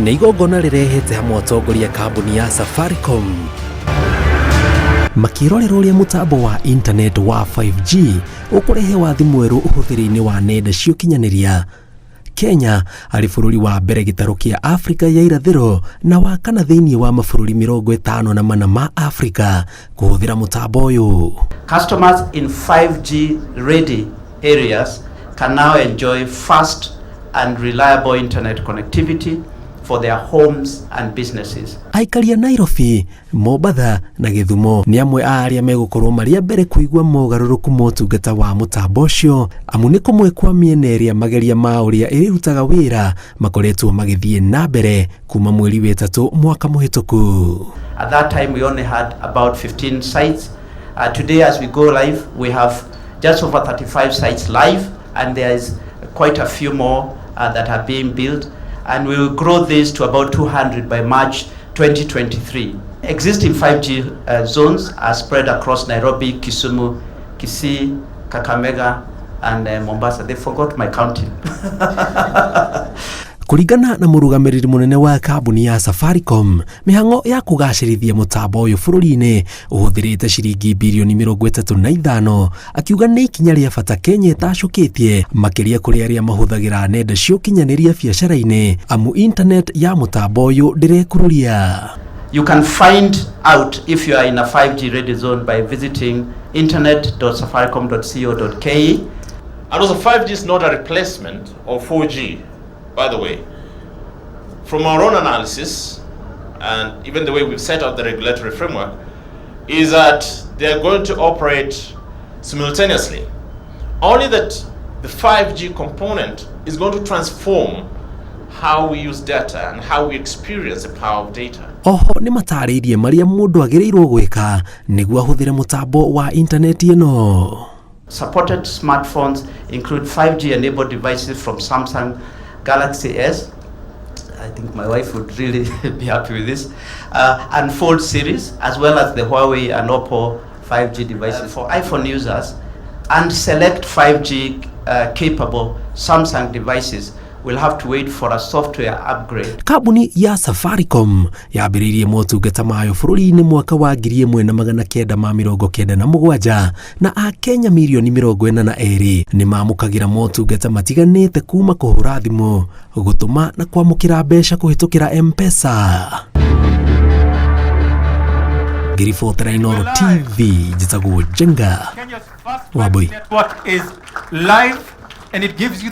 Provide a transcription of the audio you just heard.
nĩ igongona rĩrehete hamwe atongoria kambuni ya Safaricom makĩrorera ũrĩa mũtambo wa internet wa 5G ũkũrehe wathi mwerũ ũhũthĩri-inĩ wa nenda cia ũkinyanĩria. Kenya arĩ bũrũri wa mbere gĩtarũ kĩa Afrika ya irathĩro na wa kana thĩinĩ wa mabũrũri 54 ma Afrika kũhũthĩra mũtambo ũyũ. Customers in 5G ready areas can now enjoy fast and reliable internet connectivity for their homes and businesses. Aikari a Nairobi, Mombasa na Githumo nĩ amwe a arĩa megũkorwo marĩ mbere kũigua mogarũrũku motungata wa mũtambo ũcio, amu nĩ kũmwe kwa mĩena ĩrĩa mageria ma ũrĩa ĩrutaga wĩra makoretwo magĩthiĩ na mbere kuma mweri wetatũ mwaka mũhĩtũku. At that time we only had about 15 sites. Today as we go live we have just over 35 sites live, and there is quite a few more that are being built, and we will grow this to about 200 by March 2023. Existing 5G zones are spread across Nairobi, Kisumu, Kisii, Kakamega, and Mombasa. They forgot my counting. Kũringana na mũrũgamĩrĩri mũnene wa kambuni ya Safaricom, mĩhang'o ya kũgacĩrithia mũtambo ũyũ bũrũri-inĩ ũhũthĩrĩte ciringi birioni 35, akiuga nĩ ikinya rĩa bata Kenya ĩtacũkĩtie makĩria kũrĩ arĩa mahũthagĩra nenda cia ũkinyanĩria biacara-inĩ, amu internet ya mũtambo ũyũ ndĩrekũrũria. You can find out if you are in a 5G ready zone by visiting internet.safaricom.co.ke. And also 5G is not a replacement of 4G. By the way, from our own analysis, and even the way we've set out the regulatory framework, is that they're going to operate simultaneously. Only that the 5G component is going to transform how we use data and how we experience the power of data. Oho nĩ matarĩirie marĩa mũndũ agĩrĩirwo gwĩka nĩguo ahũthĩre mũtambo wa intaneti ĩno. Supported smartphones include 5G enabled devices from Samsung Galaxy S. I think my wife would really be happy with this. And Fold series, as well as the Huawei and Oppo 5G devices for iPhone users, and select 5G capable Samsung devices will have to wait for a software upgrade. Kambuni ya Safaricom yambĩrĩirie motungata mayo bũrũri-inĩ mwaka wa 1997 na Akenya milioni 42 nĩ mamũkagĩra motungata matiganĩte kuma kũhũra thimũ, gũtũma na kwamũkĩra mbeca kũhĩtũkĩra M-Pesa. Ngiribotera Inooro TV, njĩtagwo Jenga Wambui. Network is live and it gives you